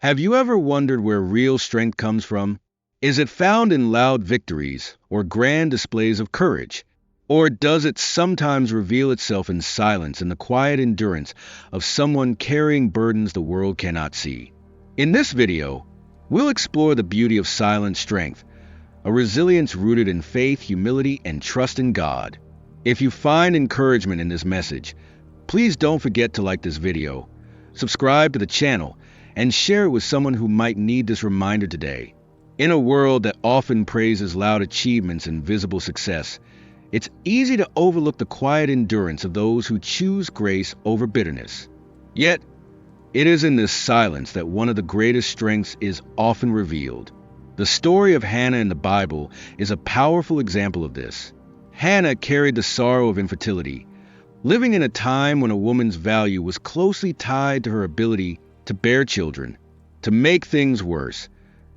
Have you ever wondered where real strength comes from? Is it found in loud victories or grand displays of courage? Or does it sometimes reveal itself in silence and the quiet endurance of someone carrying burdens the world cannot see? In this video, we'll explore the beauty of silent strength, a resilience rooted in faith, humility, and trust in God. If you find encouragement in this message, please don't forget to like this video, subscribe to the channel, and share it with someone who might need this reminder today. In a world that often praises loud achievements and visible success, it's easy to overlook the quiet endurance of those who choose grace over bitterness. Yet, it is in this silence that one of the greatest strengths is often revealed. The story of Hannah in the Bible is a powerful example of this. Hannah carried the sorrow of infertility, living in a time when a woman's value was closely tied to her ability to bear children. To make things worse,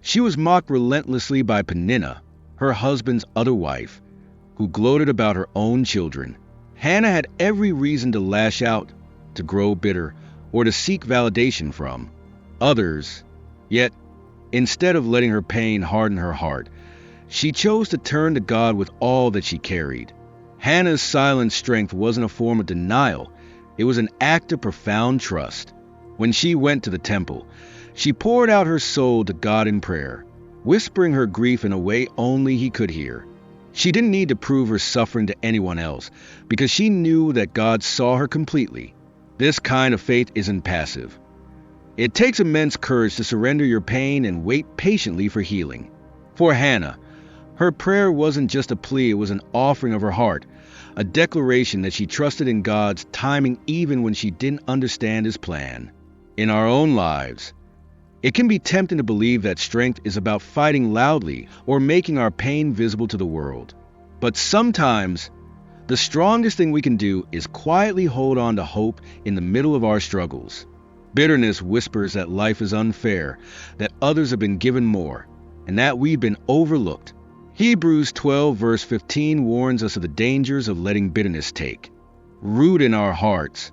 she was mocked relentlessly by Peninnah, her husband's other wife, who gloated about her own children. Hannah had every reason to lash out, to grow bitter, or to seek validation from others. Yet, instead of letting her pain harden her heart, she chose to turn to God with all that she carried. Hannah's silent strength wasn't a form of denial, it was an act of profound trust. When she went to the temple, she poured out her soul to God in prayer, whispering her grief in a way only He could hear. She didn't need to prove her suffering to anyone else, because she knew that God saw her completely. This kind of faith isn't passive. It takes immense courage to surrender your pain and wait patiently for healing. For Hannah, her prayer wasn't just a plea, it was an offering of her heart, a declaration that she trusted in God's timing even when she didn't understand His plan. In our own lives, it can be tempting to believe that strength is about fighting loudly or making our pain visible to the world. But sometimes, the strongest thing we can do is quietly hold on to hope in the middle of our struggles. Bitterness whispers that life is unfair, that others have been given more, and that we've been overlooked. Hebrews 12 verse 15 warns us of the dangers of letting bitterness take root in our hearts,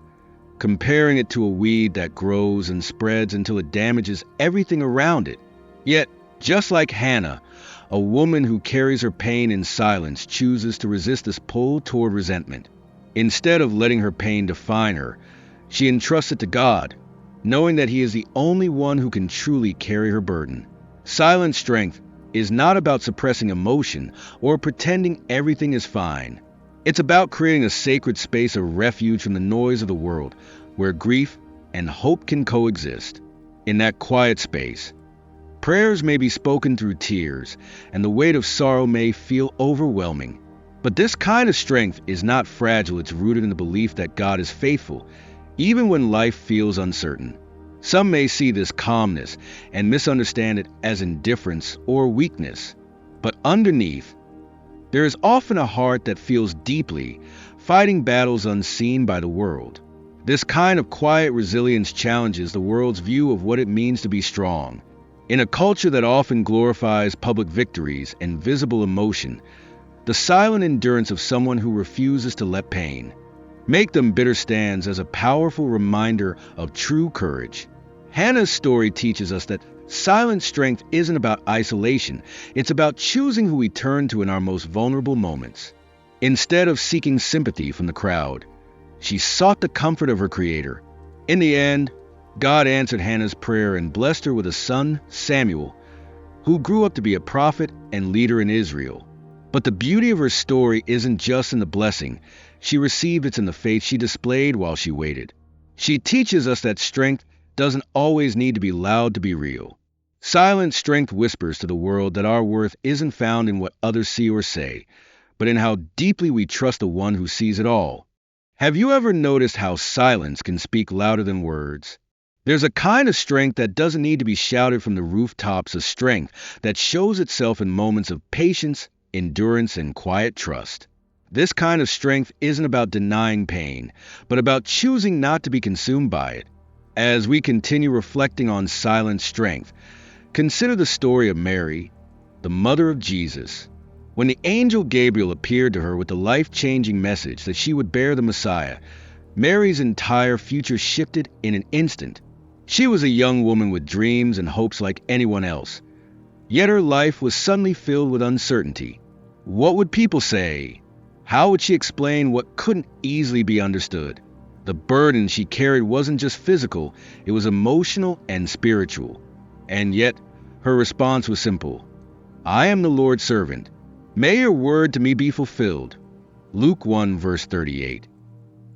comparing it to a weed that grows and spreads until it damages everything around it. Yet, just like Hannah, a woman who carries her pain in silence chooses to resist this pull toward resentment. Instead of letting her pain define her, she entrusts it to God, knowing that He is the only one who can truly carry her burden. Silent strength is not about suppressing emotion or pretending everything is fine. It's about creating a sacred space of refuge from the noise of the world, where grief and hope can coexist. In that quiet space, prayers may be spoken through tears, and the weight of sorrow may feel overwhelming. But this kind of strength is not fragile, it's rooted in the belief that God is faithful, even when life feels uncertain. Some may see this calmness and misunderstand it as indifference or weakness. But underneath, there is often a heart that feels deeply, fighting battles unseen by the world. This kind of quiet resilience challenges the world's view of what it means to be strong. In a culture that often glorifies public victories and visible emotion, the silent endurance of someone who refuses to let pain make them bitter stands as a powerful reminder of true courage. Hannah's story teaches us that silent strength isn't about isolation, it's about choosing who we turn to in our most vulnerable moments. Instead of seeking sympathy from the crowd, she sought the comfort of her Creator. In the end, God answered Hannah's prayer and blessed her with a son, Samuel, who grew up to be a prophet and leader in Israel. But the beauty of her story isn't just in the blessing she received, it's in the faith she displayed while she waited. She teaches us that strength doesn't always need to be loud to be real. Silent strength whispers to the world that our worth isn't found in what others see or say, but in how deeply we trust the one who sees it all. Have you ever noticed how silence can speak louder than words? There's a kind of strength that doesn't need to be shouted from the rooftops, a strength that shows itself in moments of patience, endurance, and quiet trust. This kind of strength isn't about denying pain, but about choosing not to be consumed by it. As we continue reflecting on silent strength, consider the story of Mary, the mother of Jesus. When the angel Gabriel appeared to her with the life-changing message that she would bear the Messiah, Mary's entire future shifted in an instant. She was a young woman with dreams and hopes like anyone else. Yet her life was suddenly filled with uncertainty. What would people say? How would she explain what couldn't easily be understood? The burden she carried wasn't just physical, it was emotional and spiritual. And yet, her response was simple. I am the Lord's servant. May your word to me be fulfilled. Luke 1 verse 38.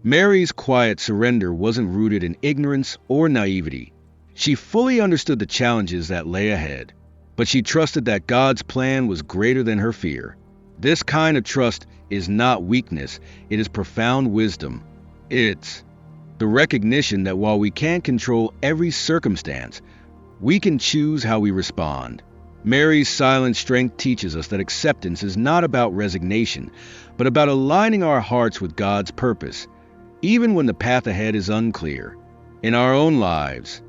Mary's quiet surrender wasn't rooted in ignorance or naivety. She fully understood the challenges that lay ahead, but she trusted that God's plan was greater than her fear. This kind of trust is not weakness, it is profound wisdom. It's the recognition that while we can't control every circumstance, we can choose how we respond. Mary's silent strength teaches us that acceptance is not about resignation, but about aligning our hearts with God's purpose, even when the path ahead is unclear. In our own lives,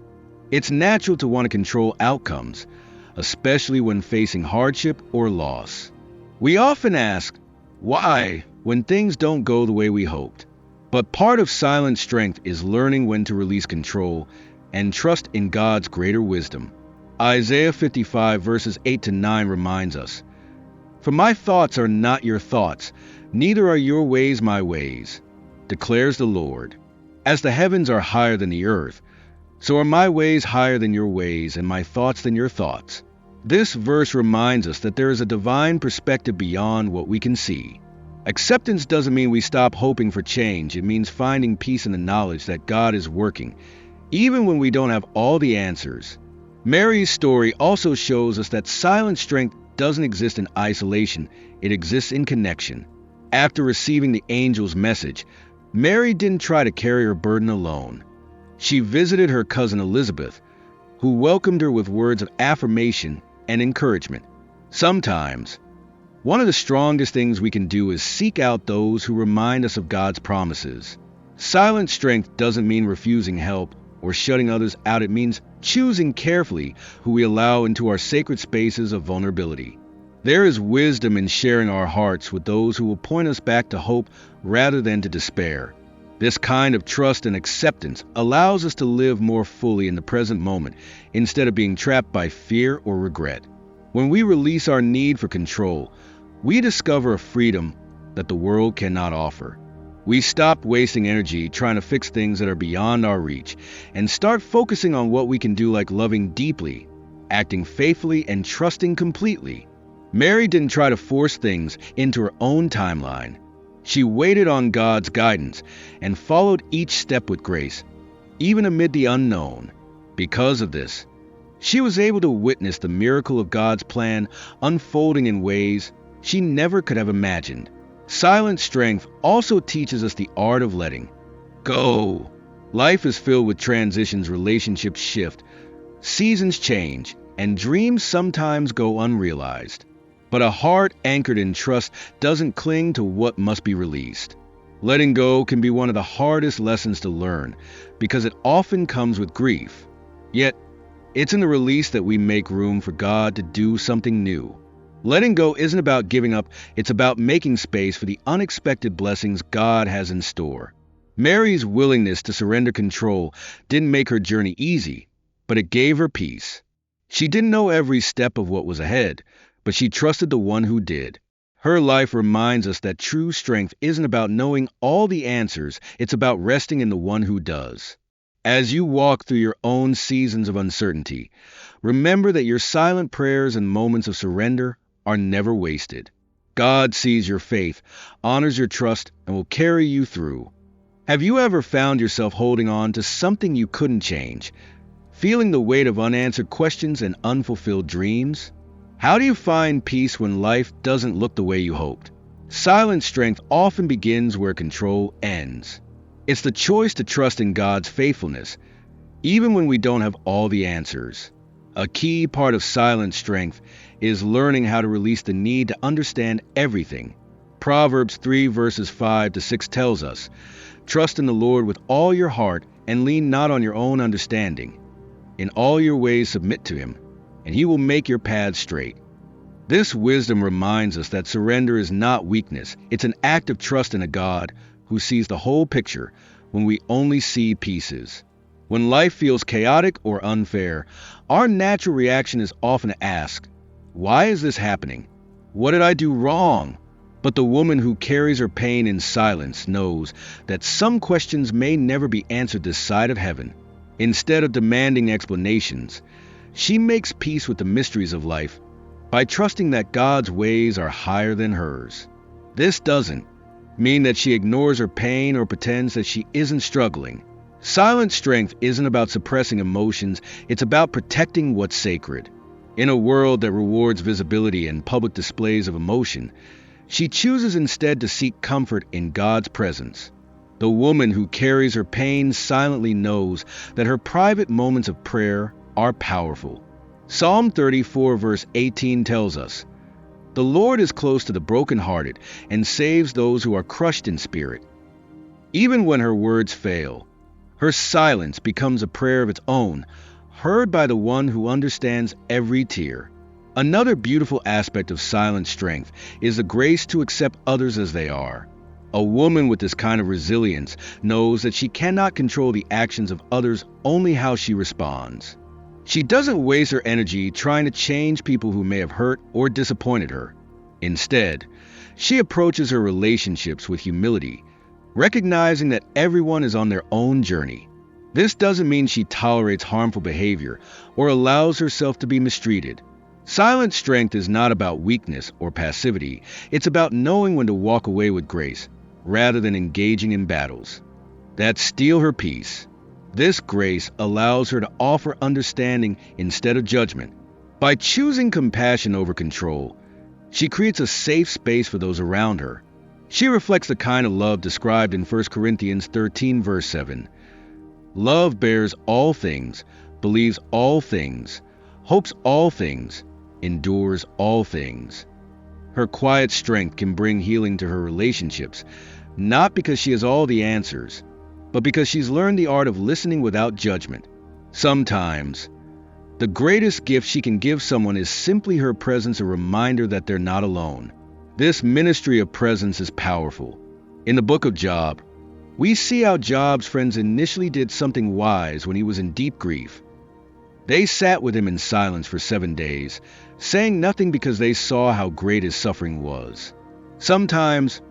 it's natural to want to control outcomes, especially when facing hardship or loss. We often ask, why, when things don't go the way we hoped? But part of silent strength is learning when to release control and trust in God's greater wisdom. Isaiah 55 verses 8 to 9 reminds us, For my thoughts are not your thoughts, neither are your ways my ways, declares the Lord. As the heavens are higher than the earth, so are my ways higher than your ways, and my thoughts than your thoughts. This verse reminds us that there is a divine perspective beyond what we can see. Acceptance doesn't mean we stop hoping for change. It means finding peace in the knowledge that God is working, even when we don't have all the answers. Mary's story also shows us that silent strength doesn't exist in isolation, it exists in connection. After receiving the angel's message, Mary didn't try to carry her burden alone. She visited her cousin Elizabeth, who welcomed her with words of affirmation and encouragement. Sometimes, one of the strongest things we can do is seek out those who remind us of God's promises. Silent strength doesn't mean refusing help or shutting others out. It means choosing carefully who we allow into our sacred spaces of vulnerability. There is wisdom in sharing our hearts with those who will point us back to hope rather than to despair. This kind of trust and acceptance allows us to live more fully in the present moment instead of being trapped by fear or regret. When we release our need for control, we discover a freedom that the world cannot offer. We stop wasting energy trying to fix things that are beyond our reach and start focusing on what we can do, like loving deeply, acting faithfully, and trusting completely. Mary didn't try to force things into her own timeline. She waited on God's guidance and followed each step with grace, even amid the unknown. Because of this, she was able to witness the miracle of God's plan unfolding in ways she never could have imagined. Silent strength also teaches us the art of letting go. Life is filled with transitions, relationships shift, seasons change, and dreams sometimes go unrealized. But a heart anchored in trust doesn't cling to what must be released. Letting go can be one of the hardest lessons to learn because it often comes with grief. Yet, it's in the release that we make room for God to do something new. Letting go isn't about giving up, it's about making space for the unexpected blessings God has in store. Mary's willingness to surrender control didn't make her journey easy, but it gave her peace. She didn't know every step of what was ahead, but she trusted the one who did. Her life reminds us that true strength isn't about knowing all the answers, it's about resting in the one who does. As you walk through your own seasons of uncertainty, remember that your silent prayers and moments of surrender are never wasted. God sees your faith, honors your trust, and will carry you through. Have you ever found yourself holding on to something you couldn't change, feeling the weight of unanswered questions and unfulfilled dreams? How do you find peace when life doesn't look the way you hoped? Silent strength often begins where control ends. It's the choice to trust in God's faithfulness, even when we don't have all the answers. A key part of silent strength is learning how to release the need to understand everything. Proverbs 3 verses 5 to 6 tells us, "Trust in the Lord with all your heart and lean not on your own understanding. In all your ways submit to him, and he will make your paths straight." This wisdom reminds us that surrender is not weakness. It's an act of trust in a God who sees the whole picture when we only see pieces. When life feels chaotic or unfair, our natural reaction is often to ask, why is this happening? What did I do wrong? But the woman who carries her pain in silence knows that some questions may never be answered this side of heaven. Instead of demanding explanations, she makes peace with the mysteries of life by trusting that God's ways are higher than hers. This doesn't mean that she ignores her pain or pretends that she isn't struggling. Silent strength isn't about suppressing emotions, it's about protecting what's sacred. In a world that rewards visibility and public displays of emotion, she chooses instead to seek comfort in God's presence. The woman who carries her pain silently knows that her private moments of prayer are powerful. Psalm 34 verse 18 tells us, "The Lord is close to the brokenhearted and saves those who are crushed in spirit." Even when her words fail, her silence becomes a prayer of its own, heard by the one who understands every tear. Another beautiful aspect of silent strength is the grace to accept others as they are. A woman with this kind of resilience knows that she cannot control the actions of others, only how she responds. She doesn't waste her energy trying to change people who may have hurt or disappointed her. Instead, she approaches her relationships with humility, recognizing that everyone is on their own journey. This doesn't mean she tolerates harmful behavior or allows herself to be mistreated. Silent strength is not about weakness or passivity. It's about knowing when to walk away with grace, rather than engaging in battles that steal her peace. This grace allows her to offer understanding instead of judgment. By choosing compassion over control, she creates a safe space for those around her. She reflects the kind of love described in 1 Corinthians 13 verse 7. Love bears all things, believes all things, hopes all things, endures all things. Her quiet strength can bring healing to her relationships, not because she has all the answers, but because she's learned the art of listening without judgment. Sometimes, the greatest gift she can give someone is simply her presence, a reminder that they're not alone. This ministry of presence is powerful. In the book of Job, we see how Job's friends initially did something wise when he was in deep grief. They sat with him in silence for 7 days, saying nothing because they saw how great his suffering was. Sometimes,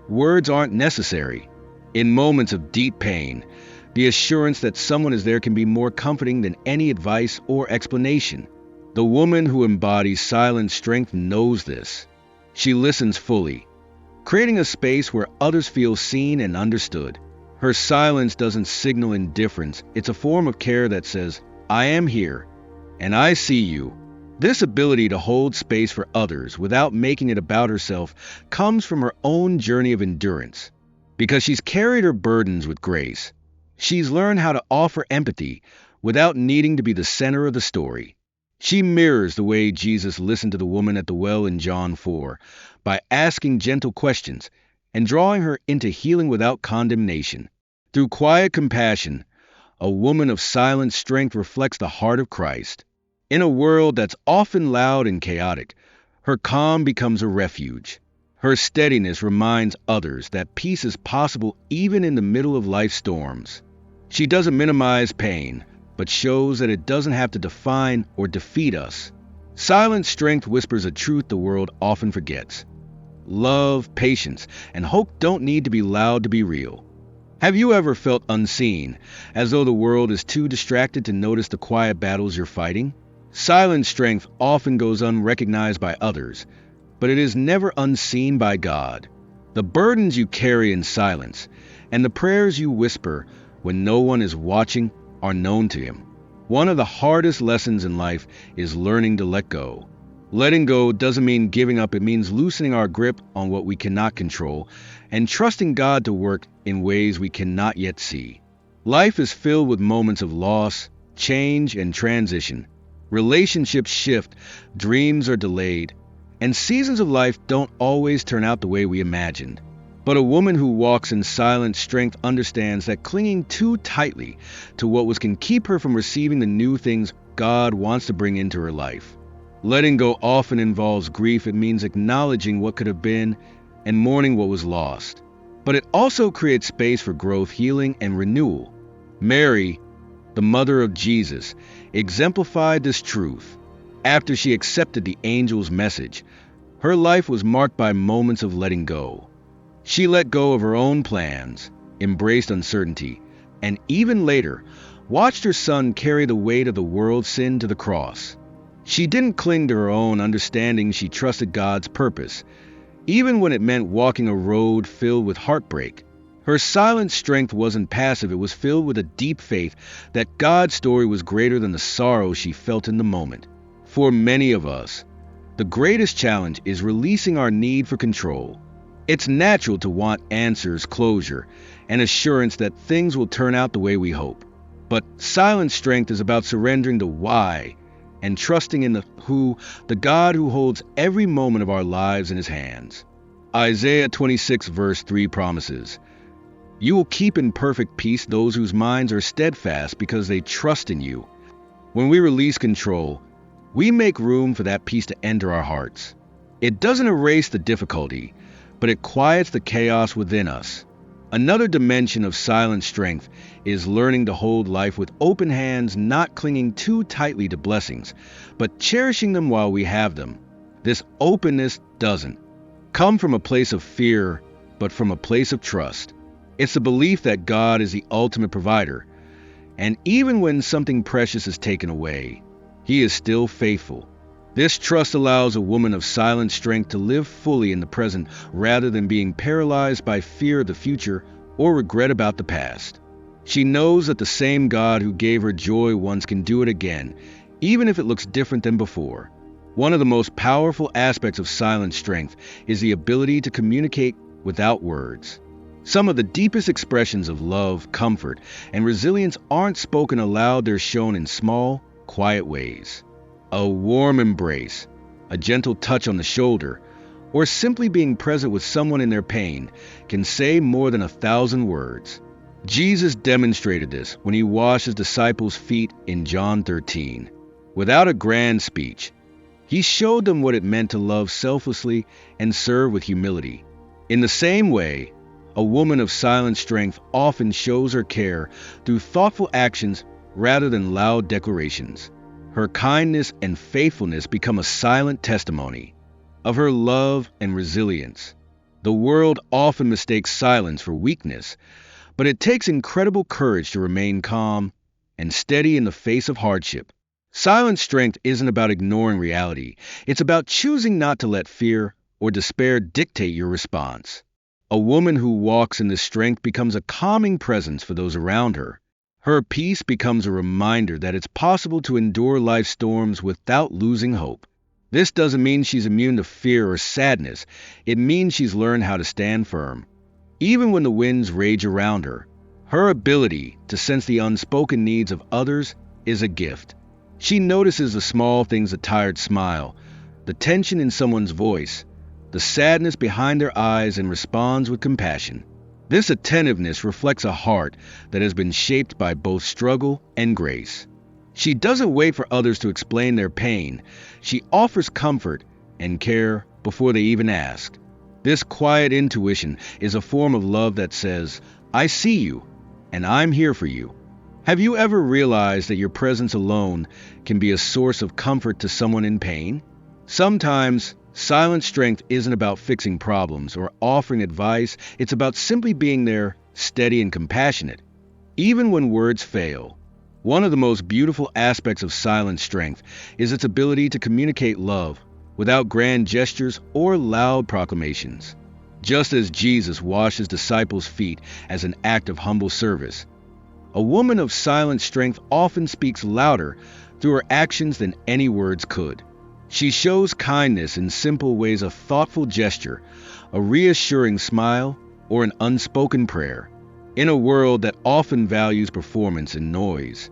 words aren't necessary. In moments of deep pain, the assurance that someone is there can be more comforting than any advice or explanation. The woman who embodies silent strength knows this. She listens fully, creating a space where others feel seen and understood. Her silence doesn't signal indifference. It's a form of care that says, "I am here, and I see you." This ability to hold space for others without making it about herself comes from her own journey of endurance. Because she's carried her burdens with grace, she's learned how to offer empathy without needing to be the center of the story. She mirrors the way Jesus listened to the woman at the well in John 4 by asking gentle questions and drawing her into healing without condemnation. Through quiet compassion, a woman of silent strength reflects the heart of Christ. In a world that's often loud and chaotic, her calm becomes a refuge. Her steadiness reminds others that peace is possible even in the middle of life's storms. She doesn't minimize pain, but shows that it doesn't have to define or defeat us. Silent strength whispers a truth the world often forgets. Love, patience, and hope don't need to be loud to be real. Have you ever felt unseen, as though the world is too distracted to notice the quiet battles you're fighting? Silent strength often goes unrecognized by others, but it is never unseen by God. The burdens you carry in silence and the prayers you whisper when no one is watching are known to Him. One of the hardest lessons in life is learning to let go. Letting go doesn't mean giving up, it means loosening our grip on what we cannot control and trusting God to work in ways we cannot yet see. Life is filled with moments of loss, change, and transition. Relationships shift, dreams are delayed, and seasons of life don't always turn out the way we imagined. But a woman who walks in silent strength understands that clinging too tightly to what was can keep her from receiving the new things God wants to bring into her life. Letting go often involves grief. It means acknowledging what could have been and mourning what was lost. But it also creates space for growth, healing, and renewal. Mary, the mother of Jesus, exemplified this truth. After she accepted the angel's message, her life was marked by moments of letting go. She let go of her own plans, embraced uncertainty, and even later, watched her son carry the weight of the world's sin to the cross. She didn't cling to her own understanding, she trusted God's purpose, even when it meant walking a road filled with heartbreak. Her silent strength wasn't passive, it was filled with a deep faith that God's story was greater than the sorrow she felt in the moment. For many of us, the greatest challenge is releasing our need for control. It's natural to want answers, closure, and assurance that things will turn out the way we hope. But silent strength is about surrendering the why and trusting in the who, the God who holds every moment of our lives in his hands. Isaiah 26 verse 3 promises, "You will keep in perfect peace those whose minds are steadfast because they trust in you." When we release control, we make room for that peace to enter our hearts. It doesn't erase the difficulty, but it quiets the chaos within us. Another dimension of silent strength is learning to hold life with open hands, not clinging too tightly to blessings, but cherishing them while we have them. This openness doesn't come from a place of fear, but from a place of trust. It's the belief that God is the ultimate provider, and even when something precious is taken away, he is still faithful. This trust allows a woman of silent strength to live fully in the present rather than being paralyzed by fear of the future or regret about the past. She knows that the same God who gave her joy once can do it again, even if it looks different than before. One of the most powerful aspects of silent strength is the ability to communicate without words. Some of the deepest expressions of love, comfort, and resilience aren't spoken aloud, they're shown in small, quiet ways. A warm embrace, a gentle touch on the shoulder, or simply being present with someone in their pain can say more than 1,000 words. Jesus demonstrated this when he washed his disciples' feet in John 13. Without a grand speech, he showed them what it meant to love selflessly and serve with humility. In the same way, a woman of silent strength often shows her care through thoughtful actions rather than loud declarations. Her kindness and faithfulness become a silent testimony of her love and resilience. The world often mistakes silence for weakness, but it takes incredible courage to remain calm and steady in the face of hardship. Silent strength isn't about ignoring reality. It's about choosing not to let fear or despair dictate your response. A woman who walks in this strength becomes a calming presence for those around her. Her peace becomes a reminder that it's possible to endure life's storms without losing hope. This doesn't mean she's immune to fear or sadness. It means she's learned how to stand firm. Even when the winds rage around her, her ability to sense the unspoken needs of others is a gift. She notices the small things, a tired smile, the tension in someone's voice, the sadness behind their eyes, and responds with compassion. This attentiveness reflects a heart that has been shaped by both struggle and grace. She doesn't wait for others to explain their pain. She offers comfort and care before they even ask. This quiet intuition is a form of love that says, "I see you, and I'm here for you." Have you ever realized that your presence alone can be a source of comfort to someone in pain? Sometimes, silent strength isn't about fixing problems or offering advice. It's about simply being there, steady and compassionate, even when words fail. One of the most beautiful aspects of silent strength is its ability to communicate love without grand gestures or loud proclamations. Just as Jesus washed his disciples' feet as an act of humble service, a woman of silent strength often speaks louder through her actions than any words could. She shows kindness in simple ways, a thoughtful gesture, a reassuring smile, or an unspoken prayer. In a world that often values performance and noise,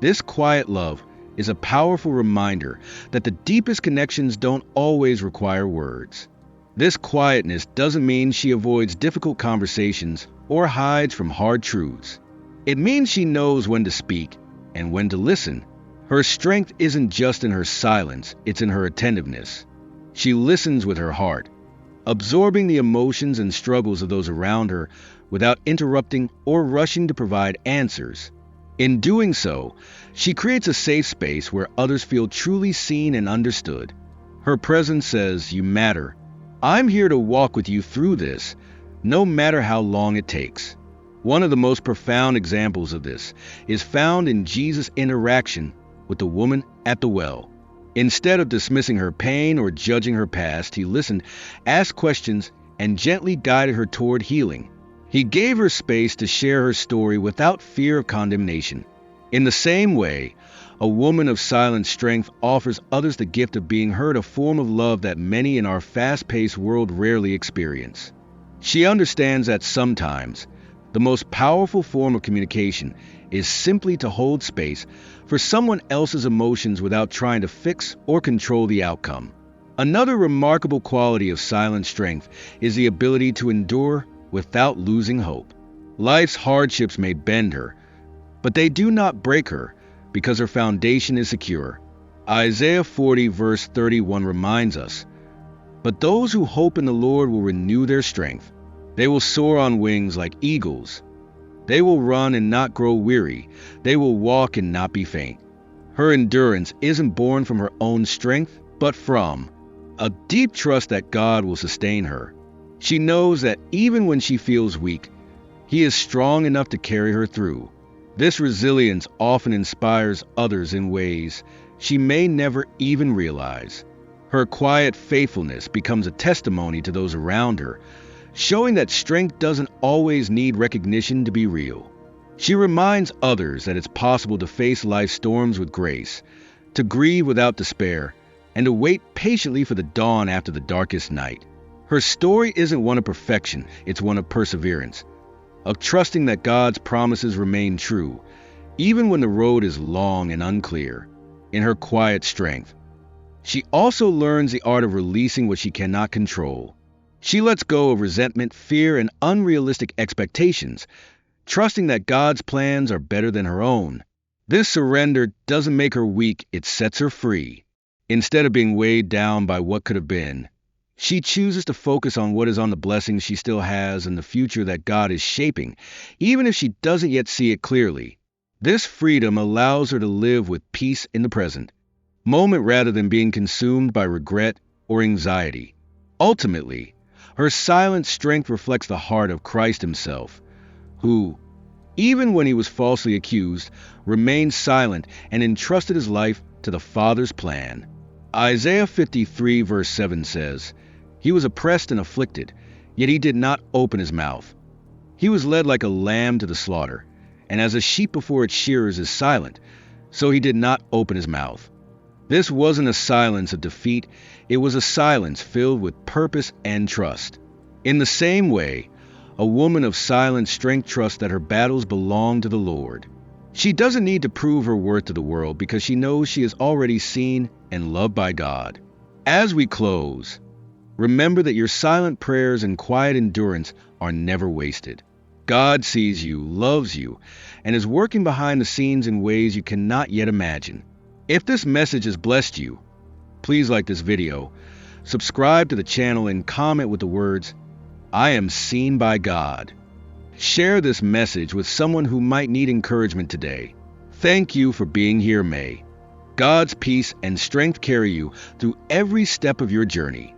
this quiet love is a powerful reminder that the deepest connections don't always require words. This quietness doesn't mean she avoids difficult conversations or hides from hard truths. It means she knows when to speak and when to listen. Her strength isn't just in her silence, it's in her attentiveness. She listens with her heart, absorbing the emotions and struggles of those around her without interrupting or rushing to provide answers. In doing so, she creates a safe space where others feel truly seen and understood. Her presence says, "You matter. I'm here to walk with you through this, no matter how long it takes." One of the most profound examples of this is found in Jesus' interaction with the woman at the well. Instead of dismissing her pain or judging her past, he listened, asked questions, and gently guided her toward healing. He gave her space to share her story without fear of condemnation. In the same way, a woman of silent strength offers others the gift of being heard, a form of love that many in our fast-paced world rarely experience. She understands that sometimes the most powerful form of communication is simply to hold space for someone else's emotions without trying to fix or control the outcome. Another remarkable quality of silent strength is the ability to endure without losing hope. Life's hardships may bend her, but they do not break her because her foundation is secure. Isaiah 40 verse 31 reminds us, "But those who hope in the Lord will renew their strength. They will soar on wings like eagles. They will run and not grow weary. They will walk and not be faint." Her endurance isn't born from her own strength, but from a deep trust that God will sustain her. She knows that even when she feels weak, He is strong enough to carry her through. This resilience often inspires others in ways she may never even realize. Her quiet faithfulness becomes a testimony to those around her, showing that strength doesn't always need recognition to be real. She reminds others that it's possible to face life's storms with grace, to grieve without despair, and to wait patiently for the dawn after the darkest night. Her story isn't one of perfection, it's one of perseverance, of trusting that God's promises remain true, even when the road is long and unclear. In her quiet strength, she also learns the art of releasing what she cannot control. She lets go of resentment, fear, and unrealistic expectations, trusting that God's plans are better than her own. This surrender doesn't make her weak, it sets her free. Instead of being weighed down by what could have been, she chooses to focus on what is on the blessings she still has and the future that God is shaping, even if she doesn't yet see it clearly. This freedom allows her to live with peace in the present moment rather than being consumed by regret or anxiety. Ultimately, her silent strength reflects the heart of Christ himself, who, even when he was falsely accused, remained silent and entrusted his life to the Father's plan. Isaiah 53 verse 7 says, "He was oppressed and afflicted, yet he did not open his mouth. He was led like a lamb to the slaughter, and as a sheep before its shearers is silent, so he did not open his mouth." This wasn't a silence of defeat, it was a silence filled with purpose and trust. In the same way, a woman of silent strength trusts that her battles belong to the Lord. She doesn't need to prove her worth to the world because she knows she is already seen and loved by God. As we close, remember that your silent prayers and quiet endurance are never wasted. God sees you, loves you, and is working behind the scenes in ways you cannot yet imagine. If this message has blessed you, please like this video, subscribe to the channel, and comment with the words, "I am seen by God." Share this message with someone who might need encouragement today. Thank you for being here. May God's peace and strength carry you through every step of your journey.